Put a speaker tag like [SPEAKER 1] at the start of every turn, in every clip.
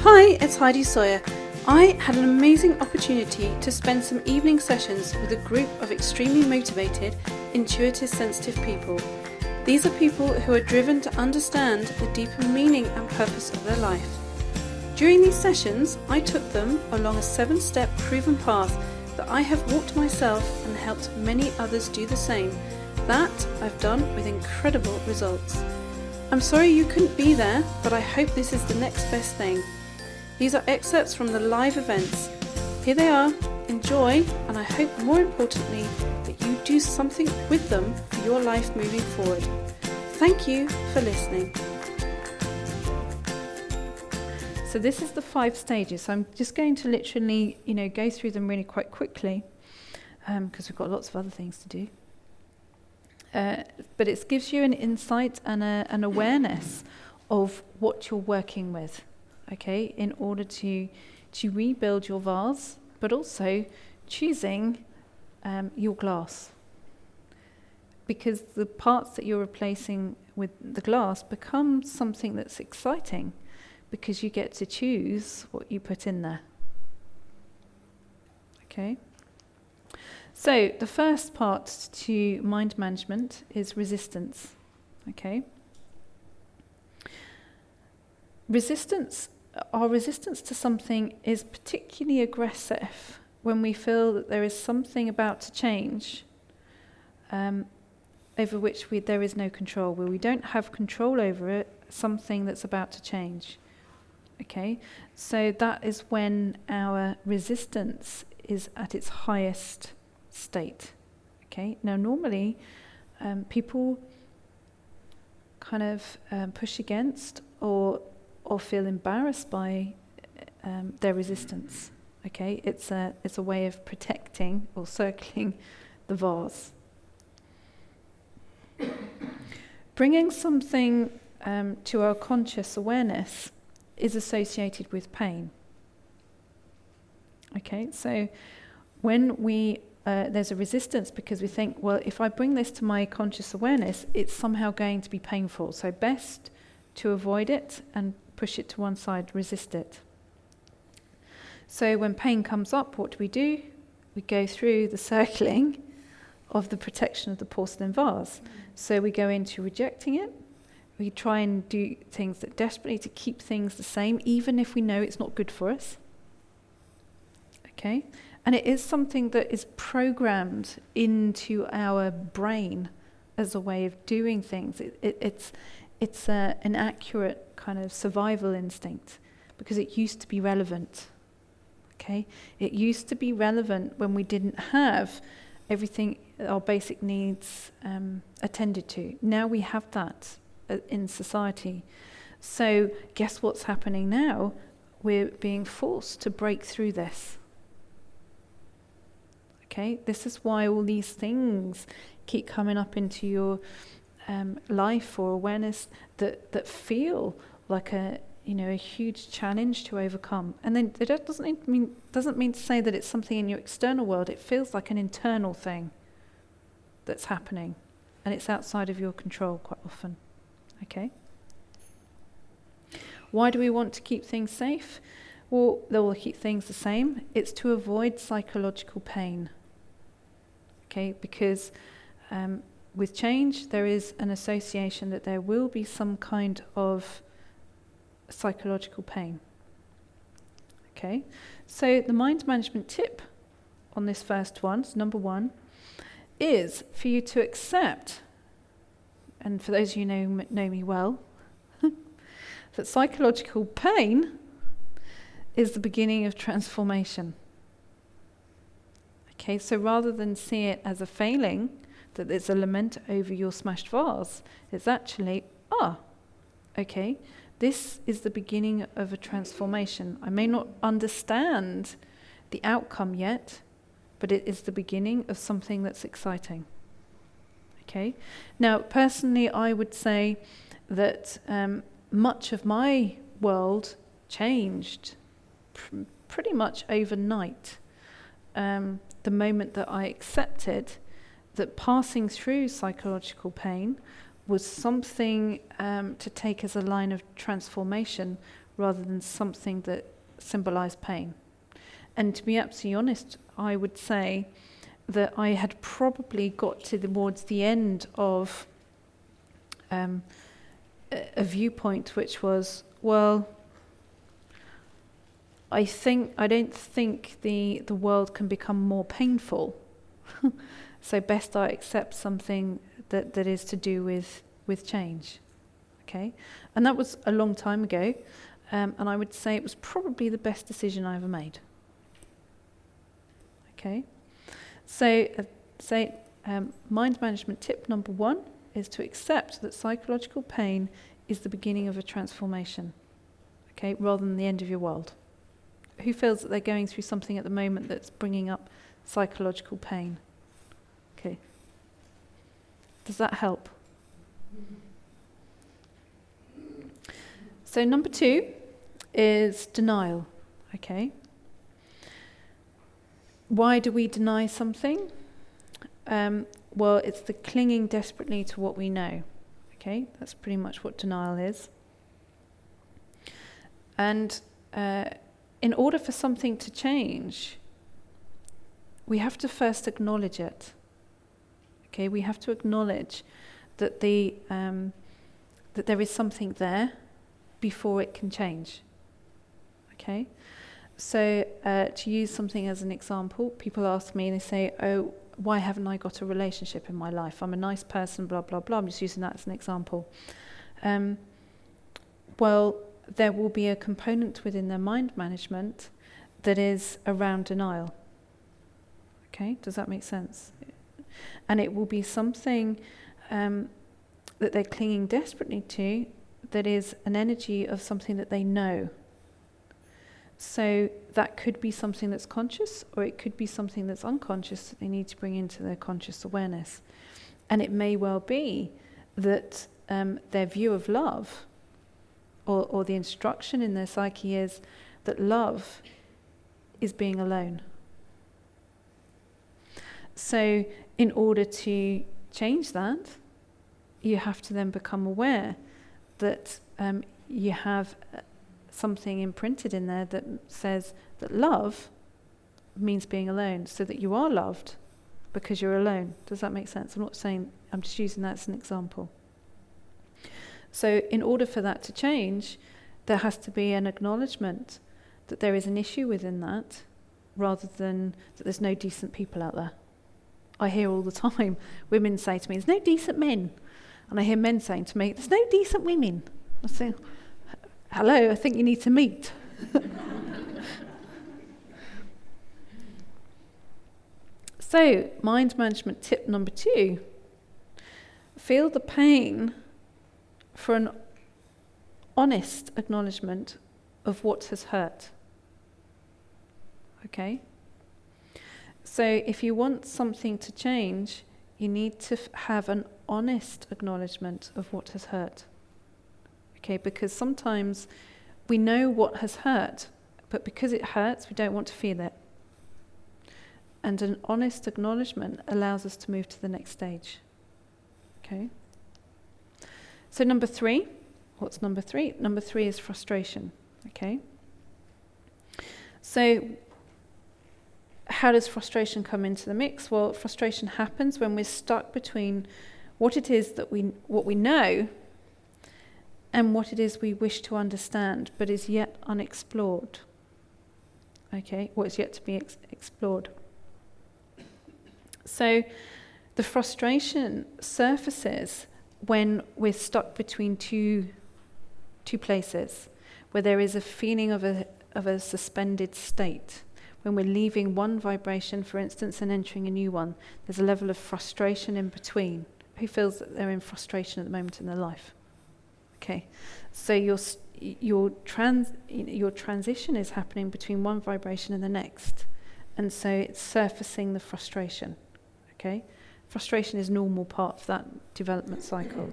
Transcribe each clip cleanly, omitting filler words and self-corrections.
[SPEAKER 1] Hi, it's Heidi Sawyer. I had an amazing opportunity to spend some evening sessions with a group of extremely motivated, intuitive, sensitive people. These are people who are driven to understand the deeper meaning and purpose of their life. During these sessions, I took them along a 7-step proven path that I have walked myself and helped many others do the same. That I've done with incredible results. I'm sorry you couldn't be there, but I hope this is the next best thing. These are excerpts from the live events. Here they are, enjoy, and I hope more importantly that you do something with them for your life moving forward. Thank you for listening. So this is the 5 stages. So I'm just going to literally, go through them really quite quickly because we've got lots of other things to do. But it gives you an insight and an awareness of what you're working with. Okay, in order to rebuild your vase, but also choosing your glass. Because the parts that you're replacing with the glass become something that's exciting, because you get to choose what you put in there. Okay. So the first part to mind management is resistance. Okay. Our resistance to something is particularly aggressive when we feel that there is something about to change over which there is no control, where we don't have control over it, something that's about to change. Okay, so that is when our resistance is at its highest state. Okay, now normally people kind of push against or feel embarrassed by their resistance. Okay, it's a way of protecting or circling the vase. Bringing something to our conscious awareness is associated with pain. Okay, so when there's a resistance because we think, well, if I bring this to my conscious awareness, it's somehow going to be painful. So best to avoid it and push it to one side, resist it. So when pain comes up, what do? We go through the circling of the protection of the porcelain vase. So we go into rejecting it. We try and do things that desperately to keep things the same, even if we know it's not good for us. Okay? And it is something that is programmed into our brain as a way of doing things. It's an accurate kind of survival instinct because it used to be relevant. Okay, it used to be relevant when we didn't have everything, our basic needs attended to. Now we have that in society. So guess what's happening now? We're being forced to break through this. Okay, this is why all these things keep coming up into your life or awareness that feel like a huge challenge to overcome. And then it doesn't mean to say that it's something in your external world. It feels like an internal thing that's happening, and it's outside of your control quite often. Okay. Why do we want to keep things safe? Well, they will keep things the same. It's to avoid psychological pain. Okay, because with change, there is an association that there will be some kind of psychological pain. Okay, so the mind management tip on this first one, so number 1, is for you to accept, and for those of you who know me well, that psychological pain is the beginning of transformation. Okay, so rather than see it as a failing, that it's a lament over your smashed vase, it's actually, okay, this is the beginning of a transformation. I may not understand the outcome yet, but it is the beginning of something that's exciting. Okay, now personally I would say that much of my world changed pretty much overnight. The moment that I accepted that passing through psychological pain was something to take as a line of transformation rather than something that symbolised pain. And to be absolutely honest, I would say that I had probably got towards the end of a viewpoint which was, well, I don't think the world can become more painful. So best I accept something that is to do with change. Okay? And that was a long time ago. And I would say it was probably the best decision I ever made. Okay? So, mind management tip number 1 is to accept that psychological pain is the beginning of a transformation. Okay? Rather than the end of your world. Who feels that they're going through something at the moment that's bringing up psychological pain? Okay. Does that help? So number 2 is denial. Okay. Why do we deny something? Well, it's the clinging desperately to what we know. Okay, that's pretty much what denial is. And in order for something to change, we have to first acknowledge it. Okay, we have to acknowledge that that there is something there before it can change. Okay, so to use something as an example, people ask me, they say, "Oh, why haven't I got a relationship in my life? I'm a nice person, blah blah blah." I'm just using that as an example. Well, there will be a component within their mind management that is around denial. Okay, does that make sense? And it will be something that they're clinging desperately to that is an energy of something that they know. So that could be something that's conscious, or it could be something that's unconscious that they need to bring into their conscious awareness. And it may well be that their view of love or the instruction in their psyche is that love is being alone. So in order to change that, you have to then become aware that you have something imprinted in there that says that love means being alone, so that you are loved because you're alone. Does that make sense? I'm not saying, I'm just using that as an example. So in order for that to change, there has to be an acknowledgement that there is an issue within that, rather than that there's no decent people out there. I hear all the time women say to me, "There's no decent men." And I hear men saying to me, "There's no decent women." I say, "Hello, I think you need to meet." So, mind management tip number 2. Feel the pain for an honest acknowledgement of what has hurt. Okay? So if you want something to change, you need to have an honest acknowledgement of what has hurt. Okay, because sometimes we know what has hurt, but because it hurts, we don't want to feel it. And an honest acknowledgement allows us to move to the next stage. Okay? So number 3, what's number 3? Number 3 is frustration. Okay? So how does frustration come into the mix? Well, frustration happens when we're stuck between what it is that what we know and what it is we wish to understand, but is yet unexplored. Okay, what is yet to be explored. So the frustration surfaces when we're stuck between two places, where there is a feeling of a suspended state. When we're leaving one vibration, for instance, and entering a new one, there's a level of frustration in between. Who feels that they're in frustration at the moment in their life? Okay, so your transition is happening between one vibration and the next, and so it's surfacing the frustration. Okay, frustration is a normal part of that development cycle.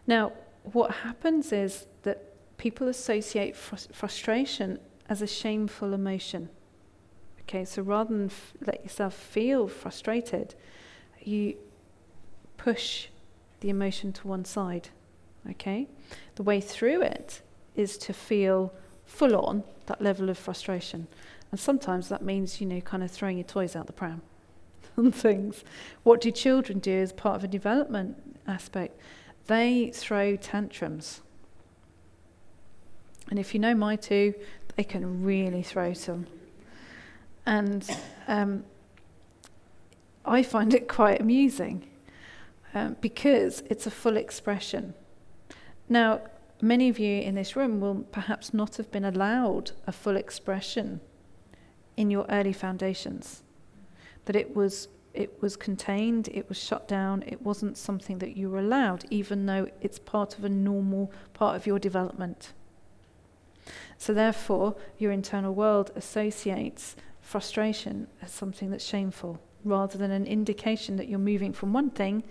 [SPEAKER 1] Now, what happens is that people associate frustration as a shameful emotion. Okay, so rather than let yourself feel frustrated, you push the emotion to one side. Okay, the way through it is to feel full on that level of frustration. And sometimes that means, kind of throwing your toys out the pram and things. What do children do as part of a development aspect? They throw tantrums. And if you know my two, they can really throw some. And I find it quite amusing because it's a full expression. Now, many of you in this room will perhaps not have been allowed a full expression in your early foundations. That it was contained, it was shut down, it wasn't something that you were allowed, even though it's part of a normal part of your development. So therefore, your internal world associates frustration as something that's shameful, rather than an indication that you're moving from one thing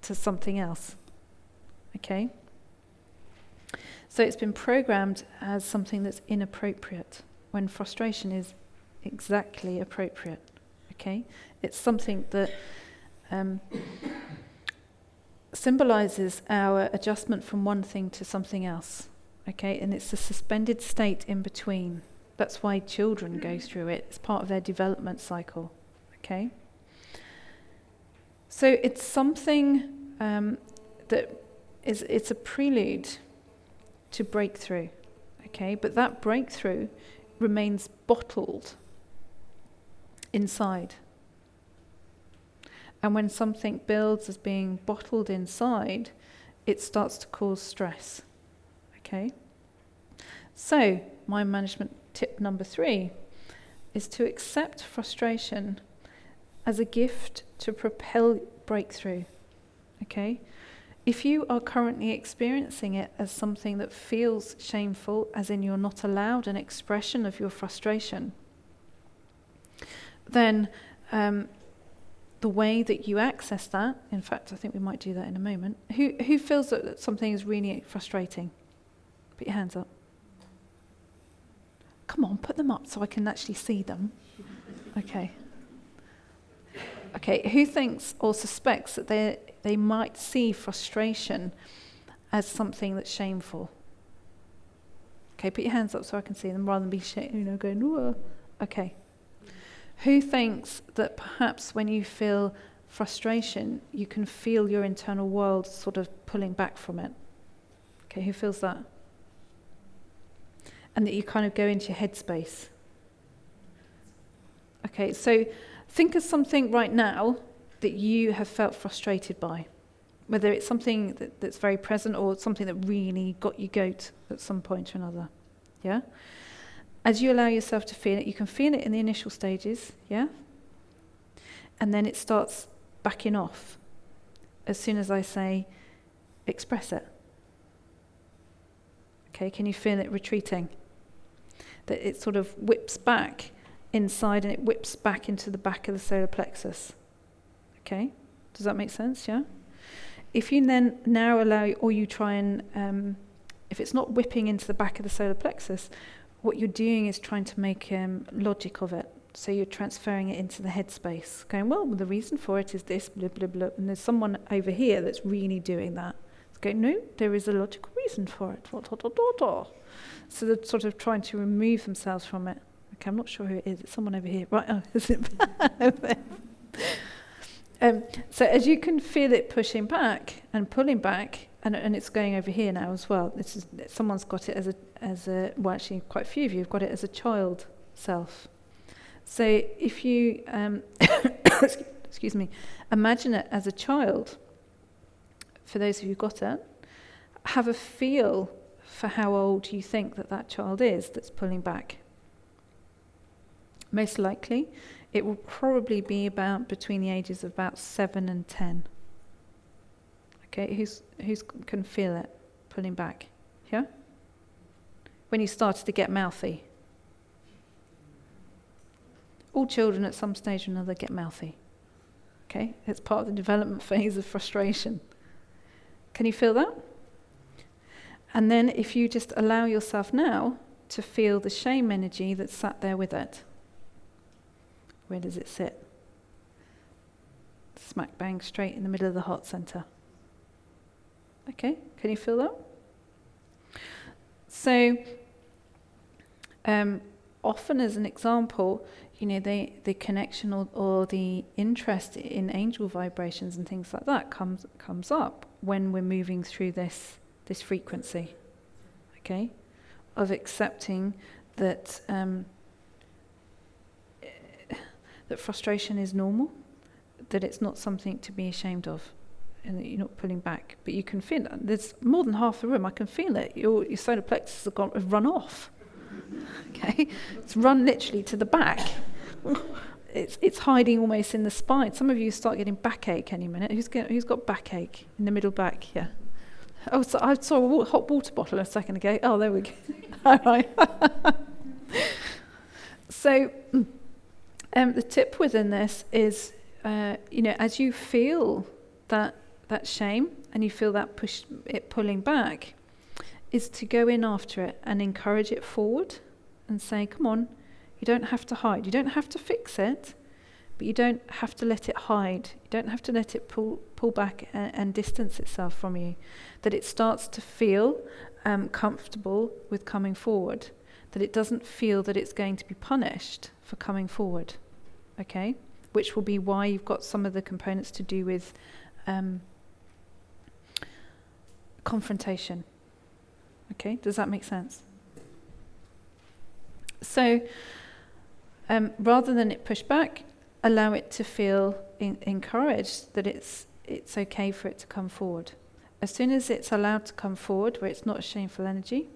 [SPEAKER 1] to something else. Okay? So it's been programmed as something that's inappropriate, when frustration is exactly appropriate. Okay? It's something that symbolizes our adjustment from one thing to something else. Okay? And it's a suspended state in between. That's why children go through it. It's part of their development cycle. Okay? So it's something it's a prelude to breakthrough. Okay? But that breakthrough remains bottled inside. And when something builds as being bottled inside, it starts to cause stress. Okay? So, mind management tip number 3 is to accept frustration as a gift to propel breakthrough. Okay? If you are currently experiencing it as something that feels shameful, as in you're not allowed an expression of your frustration, then the way that you access that, in fact, I think we might do that in a moment. Who feels that something is really frustrating? Put your hands up. Come on, put them up so I can actually see them. Okay. Okay, who thinks or suspects that they might see frustration as something that's shameful? Okay, put your hands up so I can see them rather than be going, whoa. Okay. Who thinks that perhaps when you feel frustration, you can feel your internal world sort of pulling back from it? Okay, who feels that? And that you kind of go into your headspace. Okay, so think of something right now that you have felt frustrated by. Whether it's something that's very present or something that really got you goat at some point or another. Yeah? As you allow yourself to feel it, you can feel it in the initial stages, yeah? And then it starts backing off as soon as I say, express it. Okay, can you feel it retreating? That it sort of whips back inside and it whips back into the back of the solar plexus. Okay, does that make sense, yeah? If you then now allow, or you try and, if it's not whipping into the back of the solar plexus, what you're doing is trying to make logic of it. So you're transferring it into the headspace. Going, well, the reason for it is this, blah, blah, blah. And there's someone over here that's really doing that. It's going, no, there is a logical reason for it. So they're sort of trying to remove themselves from it. Okay, I'm not sure who it is. It's someone over here. Right, oh, is it? So as you can feel it pushing back and pulling back, and it's going over here now as well. Someone's got it as a well, actually quite a few of you have got it as a child self. So if you excuse me, imagine it as a child. For those of you who got it, have a feel for how old you think that child is that's pulling back. Most likely, it will probably be about between the ages of about 7 and 10. Okay, who's can feel it pulling back? Yeah? When you started to get mouthy. All children at some stage or another get mouthy. Okay? It's part of the development phase of frustration. Can you feel that? And then if you just allow yourself now to feel the shame energy that's sat there with it. Where does it sit? Smack bang straight in the middle of the heart center. Okay, can you feel that? So often, as an example, the connection or the interest in angel vibrations and things like that comes up when we're moving through this frequency, okay, of accepting that that frustration is normal, that it's not something to be ashamed of, and that you're not pulling back. But you can feel it. There's more than half the room. I can feel it. Your solar plexus has run off. Okay, it's run literally to the back. It's hiding almost in the spine. Some of you start getting backache any minute. Who's got backache in the middle back? Yeah. Oh, so I saw a hot water bottle a second ago. Oh, there we go. All right. So the tip within this is, as you feel that shame and you feel that pulling back, is to go in after it and encourage it forward and say, come on, you don't have to hide. You don't have to fix it, but you don't have to let it hide. You don't have to let it pull back and distance itself from you. That it starts to feel comfortable with coming forward. That it doesn't feel that it's going to be punished for coming forward. Okay? Which will be why you've got some of the components to do with confrontation. Okay? Does that make sense? So, rather than it push back, allow it to feel encouraged that it's okay for it to come forward. As soon as it's allowed to come forward, where it's not a shameful energy,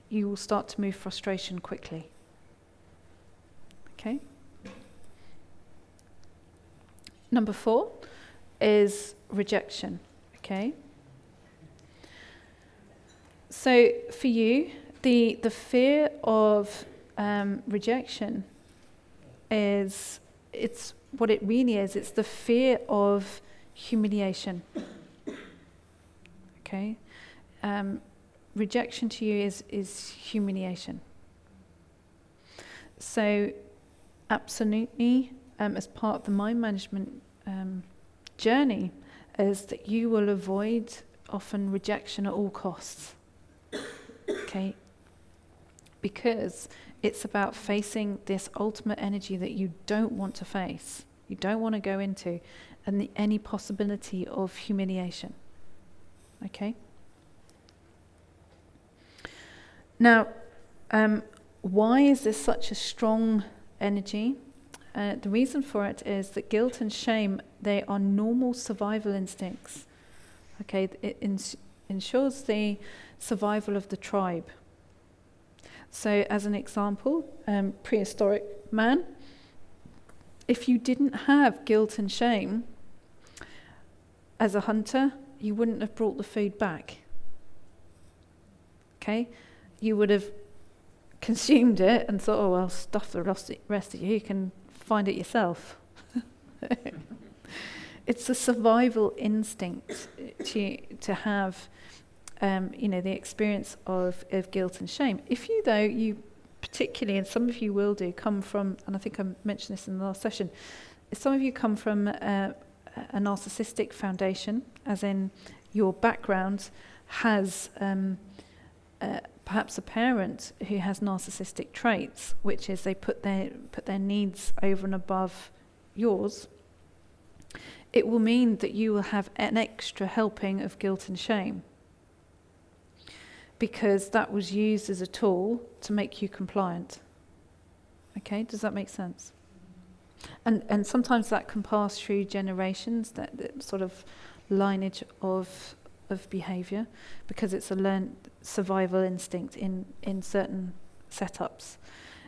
[SPEAKER 1] you will start to move frustration quickly. Okay? Number 4 is rejection. Okay? So for you, the fear of rejection it's what it really is. It's the fear of humiliation. Okay? Rejection to you is humiliation. So absolutely, as part of the mind management journey, is that you will avoid often rejection at all costs. Okay? Because it's about facing this ultimate energy that you don't want to face, you don't want to go into, and any possibility of humiliation. Okay? Now, why is this such a strong energy? The reason for it is that guilt and shame, they are normal survival instincts. Okay, it ensures the survival of the tribe. So, as an example, prehistoric man, if you didn't have guilt and shame, as a hunter, you wouldn't have brought the food back. Okay? You would have consumed it and thought, oh, well, stuff the rest of you can find it yourself. It's a survival instinct to have the experience of guilt and shame. If you particularly, and some of you will do, come from, and I think I mentioned this in the last session, if some of you come from a narcissistic foundation, as in your background has perhaps a parent who has narcissistic traits, which is they put their needs over and above yours, it will mean that you will have an extra helping of guilt and shame, because that was used as a tool to make you compliant. Okay, does that make sense? And sometimes that can pass through generations, that sort of lineage of behaviour, because it's a learned survival instinct in certain setups.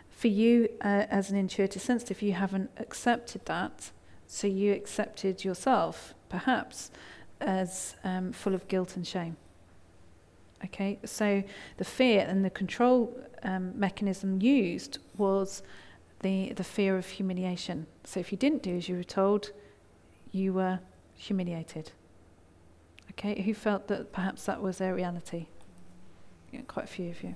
[SPEAKER 1] For you, as an intuitive sensitive, you haven't accepted that, so you accepted yourself, perhaps, as full of guilt and shame. Okay, so the fear and the control mechanism used was the fear of humiliation. So if you didn't do as you were told, you were humiliated. Okay, who felt that perhaps that was their reality? Yeah, quite a few of you.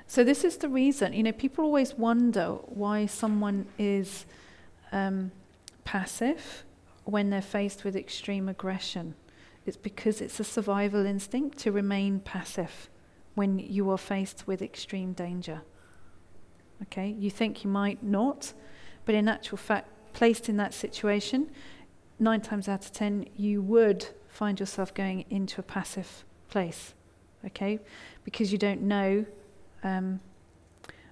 [SPEAKER 1] So this is the reason, people always wonder why someone is passive when they're faced with extreme aggression.
[SPEAKER 2] It's because it's a survival instinct to remain passive when you are faced with extreme danger. Okay, you think you might not, but in actual fact, placed in that situation, 9 times out of 10, you would find yourself going into a passive place. Okay, because you don't know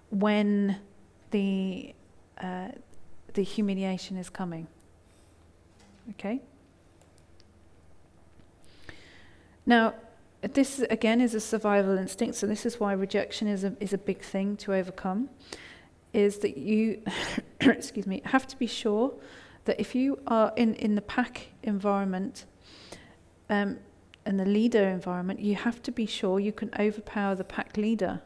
[SPEAKER 2] when the humiliation is coming. Okay. Now, this again is a survival instinct, so this is why rejection is a big thing to overcome. Is that you, excuse me, have to be sure that if you are in the pack environment, and the leader environment, you have to be sure you can overpower the pack leader,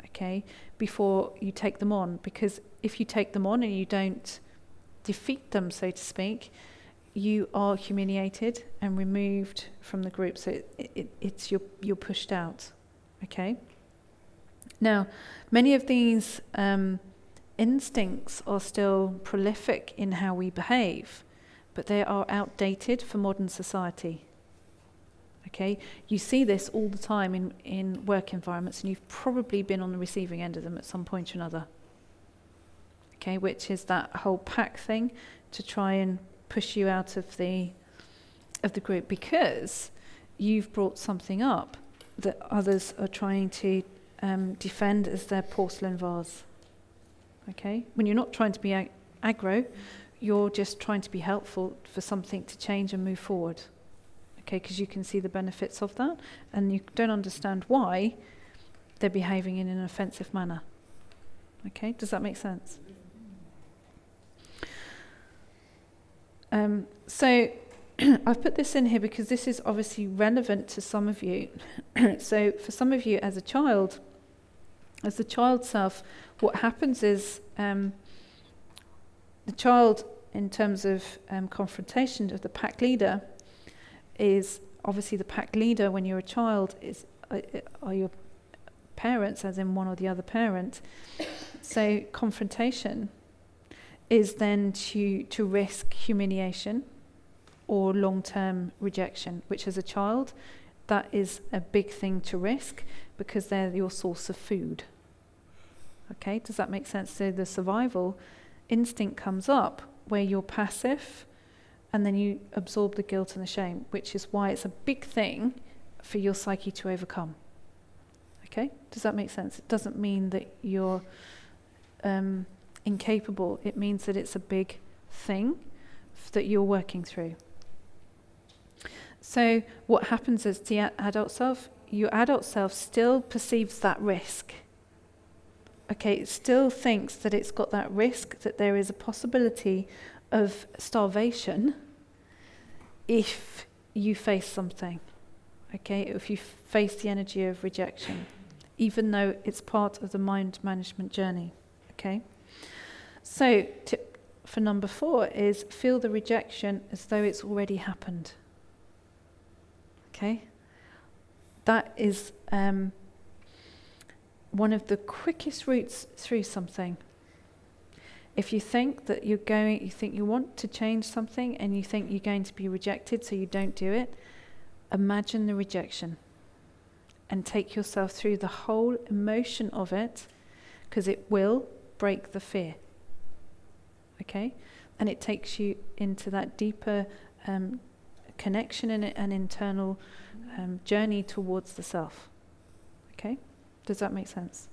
[SPEAKER 2] okay, before you take them on. Because if you take them on and you don't defeat them, so to speak, you are humiliated and removed from the group. So it's you're pushed out, okay. Now, many of these instincts are still prolific in how we behave, but they are outdated for modern society. Okay, you see this all the time in work environments, and you've probably been on the receiving end of them at some point or another. Okay, which is that whole pack thing to try and push you out of the group because you've brought something up that others are trying to defend as their porcelain vase. Okay, when you're not trying to be aggro, you're just trying to be helpful for something to change and move forward. Okay, because you can see the benefits of that, and you don't understand why they're behaving in an offensive manner. Okay, does that make sense? So I've put this in here because this is obviously relevant to some of you. So for some of you as the child self, what happens is the child, in terms of confrontation of the pack leader, is obviously the pack leader when you're a child are your parents, as in one or the other parent. So confrontation is then to risk humiliation or long-term rejection, which as a child, that is a big thing to risk because they're your source of food. Okay, does that make sense? So the survival instinct comes up where you're passive and then you absorb the guilt and the shame, which is why it's a big thing for your psyche to overcome. Okay, does that make sense? It doesn't mean that you're incapable. It means that it's a big thing that you're working through. So what happens is the adult self, your adult self still perceives that risk. Okay, it still thinks that it's got that risk, that there is a possibility of starvation if you face something. Okay, if you face the energy of rejection, even though it's part of the mind management journey. Okay, so tip for number 4 is feel the rejection as though it's already happened. Okay, that is one of the quickest routes through something. If you think that you think you want to change something and you think you're going to be rejected, so you don't do it, imagine the rejection and take yourself through the whole emotion of it, because it will break the fear. Okay? And it takes you into that deeper connection and an internal journey towards the self. Okay? Does that make sense?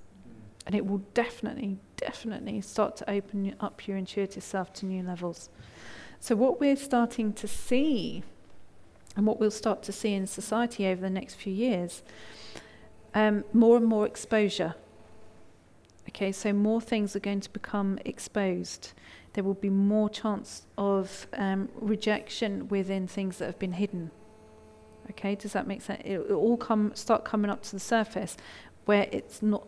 [SPEAKER 2] And it will definitely start to open up your intuitive self to new levels. So what we're starting to see, and what we'll start to see in society over the next few years, more and more exposure. Okay, so more things are going to become exposed. There will be more chance of rejection within things that have been hidden. Okay, does that make sense? It will all start coming up to the surface where it's not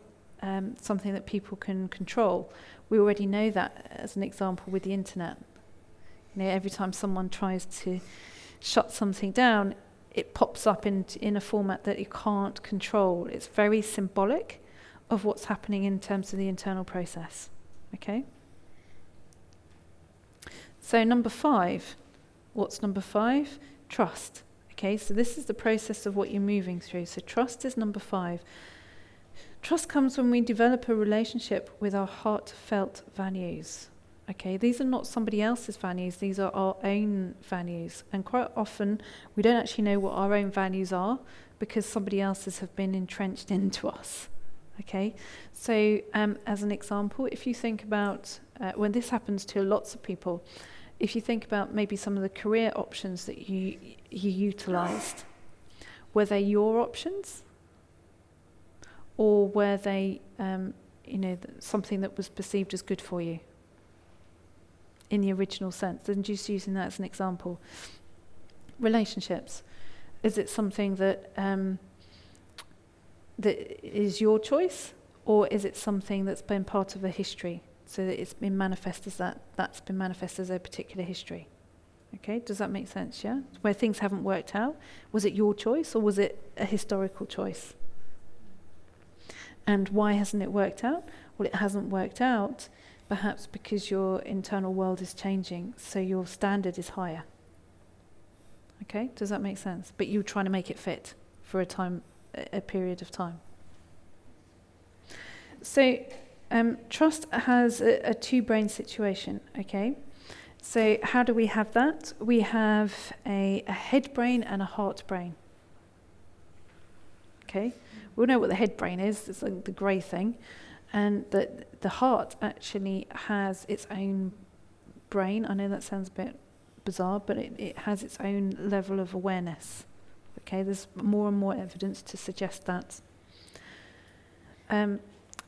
[SPEAKER 2] something that people can control. We already know that as an example with the internet. You know, every time someone tries to shut something down, it pops up in a format that you can't control. It's very symbolic of what's happening in terms of the internal process. Okay? So number 5. What's number 5? Trust. Okay, so this is the process of what you're moving through. So trust is number 5. Trust comes when we develop a relationship with our heartfelt values. Okay, these are not somebody else's values, these are our own values. And quite often we don't actually know what our own values are because somebody else's have been entrenched into us. Okay, so as an example, if you think about, when this happens to lots of people, if you think about maybe some of the career options that you utilised, were they your options? Or were they, something that was perceived as good for you? In the original sense, and just using that as an example. Relationships, is it something that that is your choice, or is it something that's been part of a history, so that it's been manifest as that's been manifest as a particular history? Okay, does that make sense? Yeah, where things haven't worked out, was it your choice or was it a historical choice? And why hasn't it worked out? Well, it hasn't worked out perhaps because your internal world is changing, so your standard is higher. Okay, does that make sense? But you're trying to make it fit for a period of time. So trust has a two-brain situation, okay? So how do we have that? We have a head brain and a heart brain. Okay, we all know what the head brain is. It's like the grey thing. And the heart actually has its own brain. I know that sounds a bit bizarre, but it has its own level of awareness. Okay, there's more and more evidence to suggest that.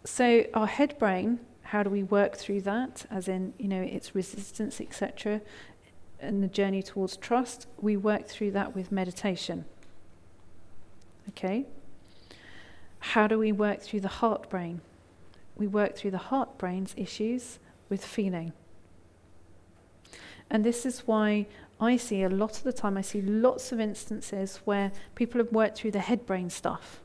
[SPEAKER 2] So our head brain, how do we work through that? As in, its resistance, etc., and the journey towards trust. We work through that with meditation. Okay. How do we work through the heart brain? We work through the heart brain's issues with feeling. And this is why I see a lot of the time, I see lots of instances where people have worked through the head brain stuff.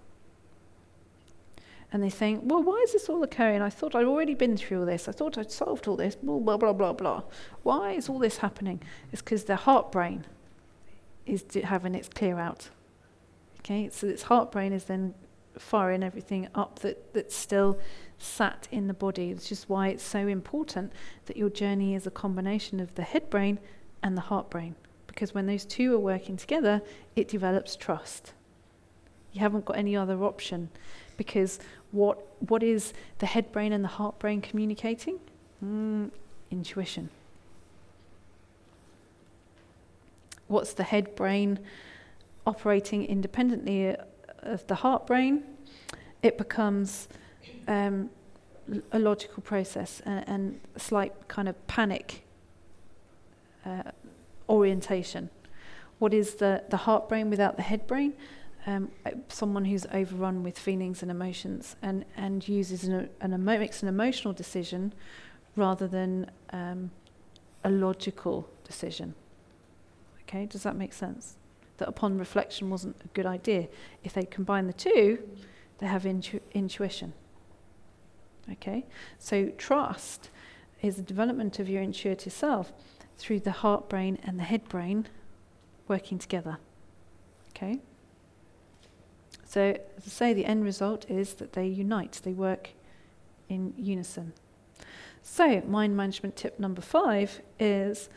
[SPEAKER 2] And they think, well, why is this all occurring? I thought I'd already been through all this. I thought I'd solved all this, blah, blah, blah, blah, blah. Why is all this happening? It's because their heart brain is having its clear out. Okay, so its heart brain is then firing everything up that's still sat in the body, which is why it's so important that your journey is a combination of the head brain and the heart brain, because when those two are working together, it develops trust. You haven't got any other option, because what is the head brain and the heart brain communicating? Intuition. What's the head brain operating independently of the heart brain? It becomes a logical process and a slight kind of panic orientation. What is the heart brain without the head brain? Someone who's overrun with feelings and emotions and uses makes an emotional decision rather than a logical decision. Okay, does that make sense? That upon reflection wasn't a good idea. If they combine the two, they have intuition. Okay, so trust is the development of your intuitive self through the heart brain and the head brain working together. Okay, so as I say, the end result is that they unite, they work in unison. So mind management tip number 5 is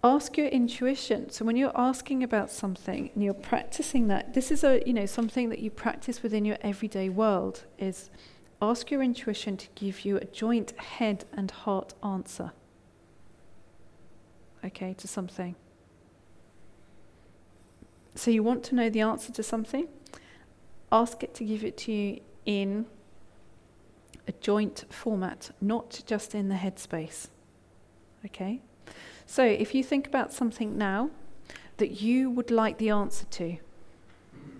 [SPEAKER 2] ask your intuition. So when you're asking about something and you're practicing that, this is something that you practice within your everyday world, is ask your intuition to give you a joint head and heart answer. Okay, to something. So you want to know the answer to something, ask it to give it to you in a joint format, not just in the headspace. Okay? So if you think about something now that you would like the answer to,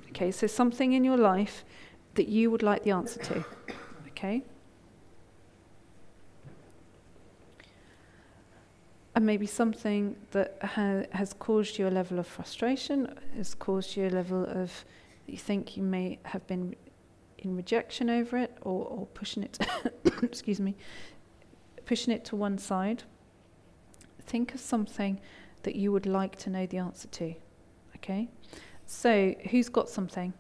[SPEAKER 2] okay, so something in your life that you would like the answer to, okay? And maybe something that has caused you a level of frustration, has caused you a level of, you think you may have been in rejection over it, or pushing it, excuse me, pushing it to one side. Think of something that you would like to know the answer to. Okay, so who's got something?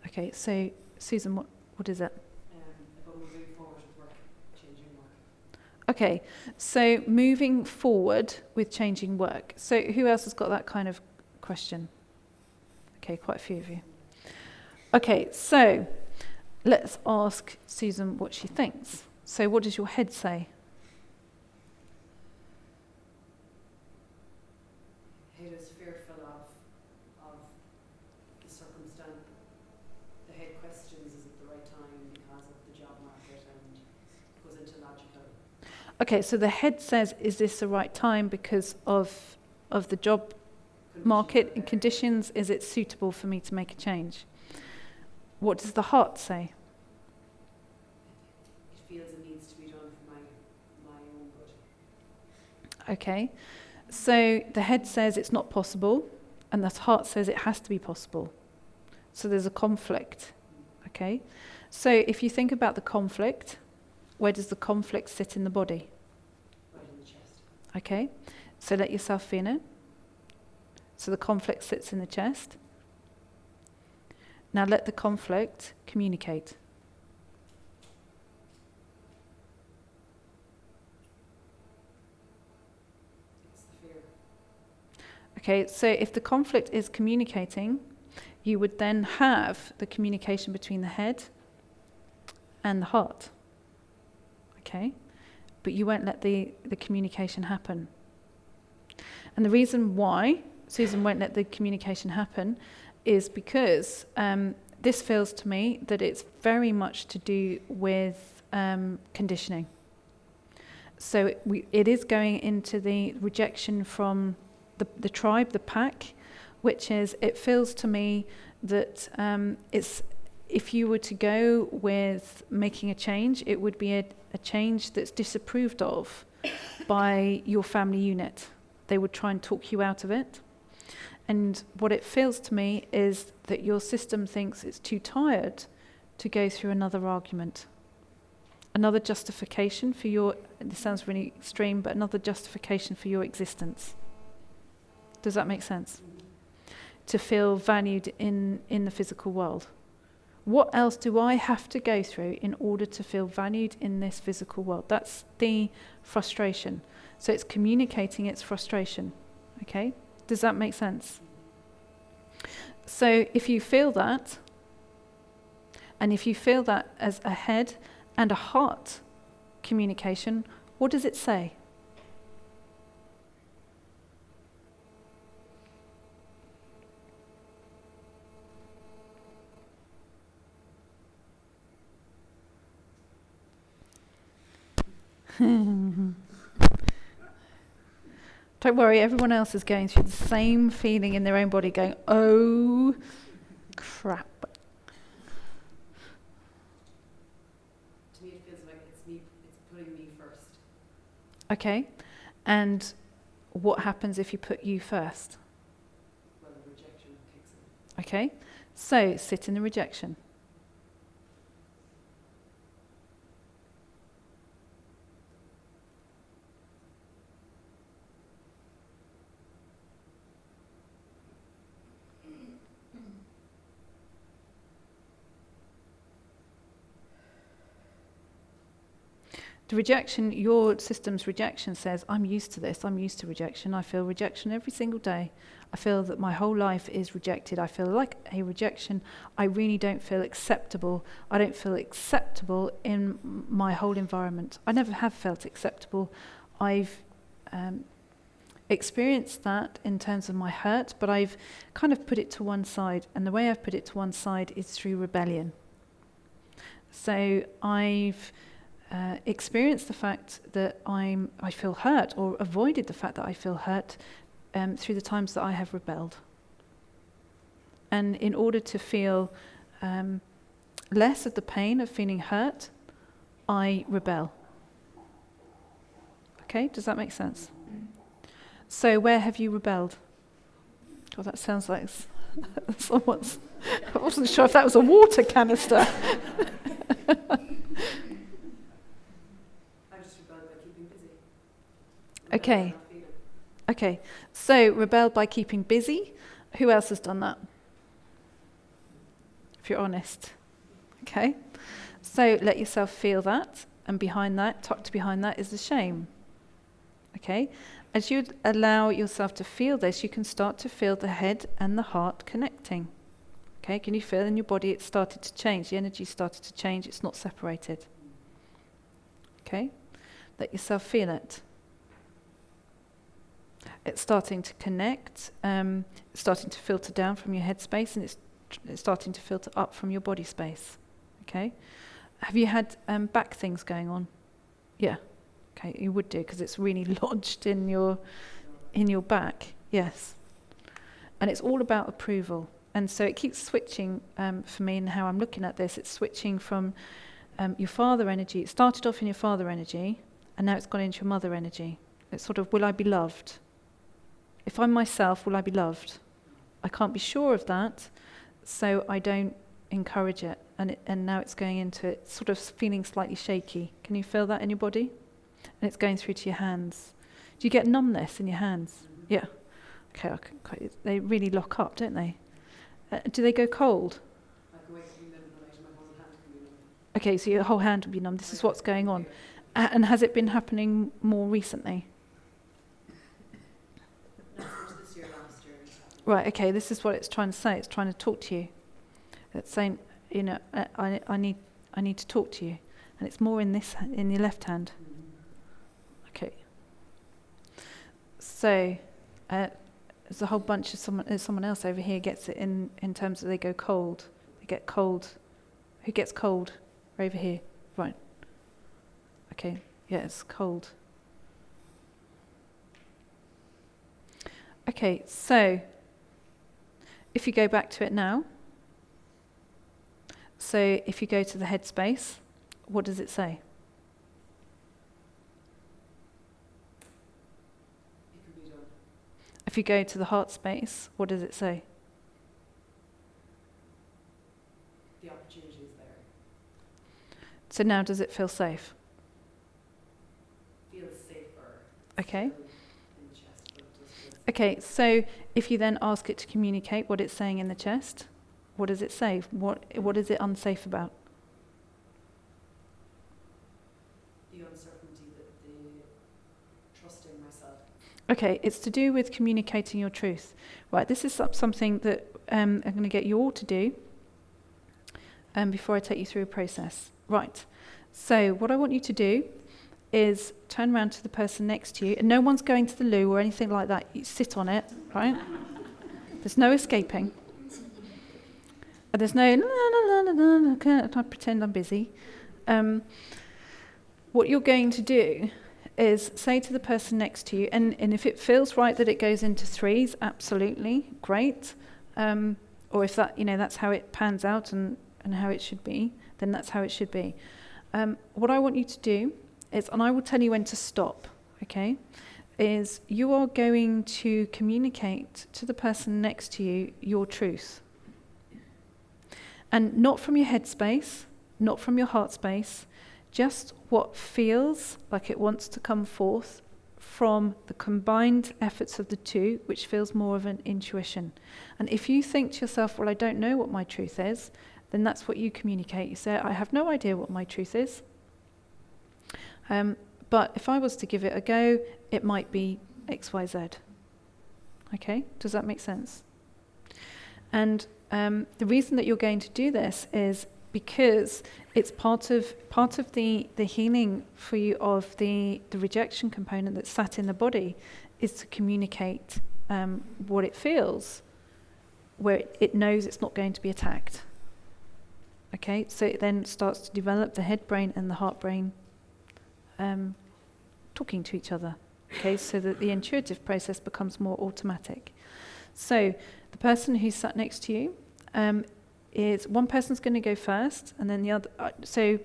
[SPEAKER 2] Okay, so Susan, what is it?
[SPEAKER 3] About moving forward with work, changing work.
[SPEAKER 2] Okay, so moving forward with changing work. So who else has got that kind of question? Okay, quite a few of you. Okay, so let's ask Susan what she thinks. So what does your head say?
[SPEAKER 3] Heidi's fearful of the circumstance. The head questions, is it the right time because of the job market, and goes into logical.
[SPEAKER 2] Okay, so the head says, is this the right time because of the job market and conditions? Is it suitable for me to make a change? What does the heart say?
[SPEAKER 3] It feels it needs to be done for my own good.
[SPEAKER 2] Okay, so the head says it's not possible, and the heart says it has to be possible. So there's a conflict. Okay, so if you think about the conflict, where does the conflict sit in the body?
[SPEAKER 3] Right in the chest.
[SPEAKER 2] Okay, so let yourself feel it. So the conflict sits in the chest. Now let the conflict communicate.
[SPEAKER 3] It's the fear.
[SPEAKER 2] Okay, so if the conflict is communicating, you would then have the communication between the head and the heart. Okay, but you won't let the communication happen. And the reason why Susan won't let the communication happen is because this feels to me that it's very much to do with conditioning. So it is going into the rejection from the tribe, the pack, which is, it feels to me that it's, if you were to go with making a change, it would be a change that's disapproved of by your family unit. They would try and talk you out of it. And what it feels to me is that your system thinks it's too tired to go through another argument, another justification for your, this sounds really extreme, but another justification for your existence. Does that make sense? To feel valued in the physical world. What else do I have to go through in order to feel valued in this physical world? That's the frustration. So it's communicating its frustration. Okay? Does that make sense? So if you feel that, and if you feel that as a head and a heart communication, what does it say? Don't worry, everyone else is going through the same feeling in their own body, going, oh, crap.
[SPEAKER 3] To me, it feels like it's putting me first.
[SPEAKER 2] Okay, and what happens if you put you first?
[SPEAKER 3] Well, the rejection kicks in.
[SPEAKER 2] Okay, so sit in the rejection. The rejection, your system's rejection says, I'm used to this, I'm used to rejection, I feel rejection every single day. I feel that my whole life is rejected. I feel like a rejection. I really don't feel acceptable. I don't feel acceptable in my whole environment. I never have felt acceptable. I've experienced that in terms of my hurt, but I've kind of put it to one side. And the way I've put it to one side is through rebellion. So I've experienced the fact that I feel hurt, or avoided the fact that I feel hurt through the times that I have rebelled. And in order to feel less of the pain of feeling hurt, I rebel. Okay, does that make sense? So where have you rebelled? God, that sounds like someone's... I wasn't sure if that was a water canister. Okay. Okay, so rebelled by keeping busy. Who else has done that? If you're honest. Okay, so let yourself feel that, and behind that, tucked behind that, is the shame. Okay, as you allow yourself to feel this, you can start to feel the head and the heart connecting. Okay, can you feel in your body it started to change? The energy started to change, it's not separated. Okay, let yourself feel it. It's starting to connect, it's starting to filter down from your head space, and it's starting to filter up from your body space. Okay, have you had back things going on? Yeah. Okay, you would do, because it's really lodged in your back. Yes, and it's all about approval. And so it keeps switching for me, and how I'm looking at this. It's switching from your father energy. It started off in your father energy, and now it's gone into your mother energy. It's sort of, will I be loved? If I'm myself, will I be loved? I can't be sure of that, so I don't encourage it. And now it's going into it, sort of feeling slightly shaky. Can you feel that in your body? And it's going through to your hands. Do you get numbness in your hands? Mm-hmm. Yeah. Okay, they really lock up, don't they? Do they go cold?
[SPEAKER 3] I can wake up in the middle of the night and my whole hand can be numb.
[SPEAKER 2] Okay, so your whole hand will be numb. This is what's going on. And has it been happening more recently?
[SPEAKER 3] Not so much this year, last year.
[SPEAKER 2] Right, okay, this is what it's trying to say. It's trying to talk to you. It's saying, you know, I need to talk to you. And it's more in your left hand.
[SPEAKER 3] Mm-hmm.
[SPEAKER 2] Okay. So, there's a whole bunch of someone else over here gets it in terms of they go cold. They get cold. Who gets cold? Over here. Right. Okay. Yeah, it's cold. Okay, so if you go back to it now, so if you go to the head space, what does it say?
[SPEAKER 3] It can be done.
[SPEAKER 2] If you go to the heart space, what does it say?
[SPEAKER 3] The opportunity is there.
[SPEAKER 2] So now does it feel safe?
[SPEAKER 3] Feels safer.
[SPEAKER 2] Okay.
[SPEAKER 3] In the chest, but it does feel safer.
[SPEAKER 2] Okay, so if you then ask it to communicate what it's saying in the chest, what does it say? What is it unsafe about?
[SPEAKER 3] The uncertainty, the trusting myself.
[SPEAKER 2] Okay, it's to do with communicating your truth. Right, this is something that I'm going to get you all to do before I take you through a process. Right, so what I want you to do is turn around to the person next to you, and no one's going to the loo or anything like that. You sit on it, right? There's no escaping. And there's no, I can't pretend I'm busy. What you're going to do is say to the person next to you, and if it feels right that it goes into threes, absolutely, great. Or if that, that's how it pans out and how it should be, then that's how it should be. What I want you to do is, and I will tell you when to stop, okay, is you are going to communicate to the person next to you your truth. And not from your head space, not from your heart space, just what feels like it wants to come forth from the combined efforts of the two, which feels more of an intuition. And if you think to yourself, well, I don't know what my truth is, then that's what you communicate. You say, I have no idea what my truth is. But if I was to give it a go, it might be X, Y, Z. Okay, does that make sense? And the reason that you're going to do this is because it's part of the healing for you of the rejection component that's sat in the body, is to communicate what it feels, where it knows it's not going to be attacked. Okay, so it then starts to develop the head brain and the heart brain talking to each other. Okay, so that the intuitive process becomes more automatic. So the person who's sat next to you is, one person's going to go first, and then the other. So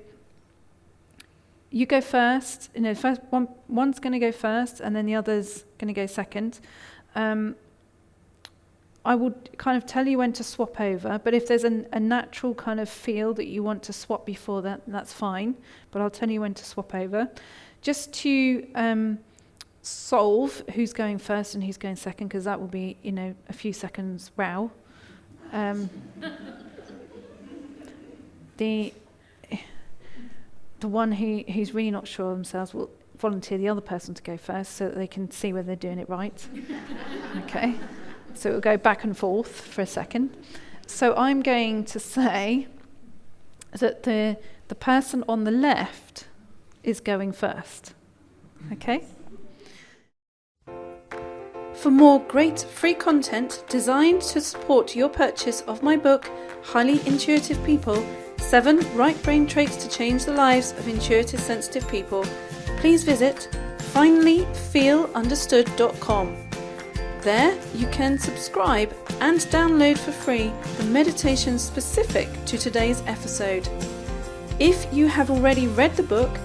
[SPEAKER 2] you go first. First one's going to go first, and then the other's going to go second. I would kind of tell you when to swap over, but if there's a natural kind of feel that you want to swap before that, that's fine. But I'll tell you when to swap over, just to solve who's going first and who's going second, because that will be, a few seconds row. The one who's really not sure of themselves will volunteer the other person to go first so that they can see whether they're doing it right. Okay, so it'll go back and forth for a second. So I'm going to say that the person on the left is going first. Okay?
[SPEAKER 1] For more great free content designed to support your purchase of my book, Highly Intuitive People, 7 Right Brain Traits to Change the Lives of Intuitive Sensitive People, please visit finallyfeelunderstood.com. There you can subscribe and download for free the meditations specific to today's episode. If you have already read the book,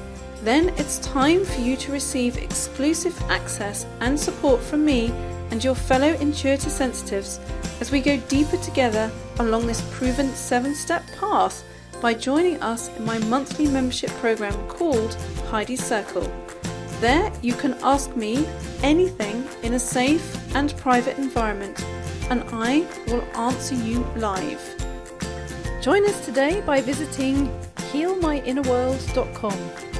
[SPEAKER 1] then it's time for you to receive exclusive access and support from me and your fellow intuitive sensitives as we go deeper together along this proven 7-step path by joining us in my monthly membership program called Heidi's Circle. There you can ask me anything in a safe and private environment, and I will answer you live. Join us today by visiting healmyinnerworld.com.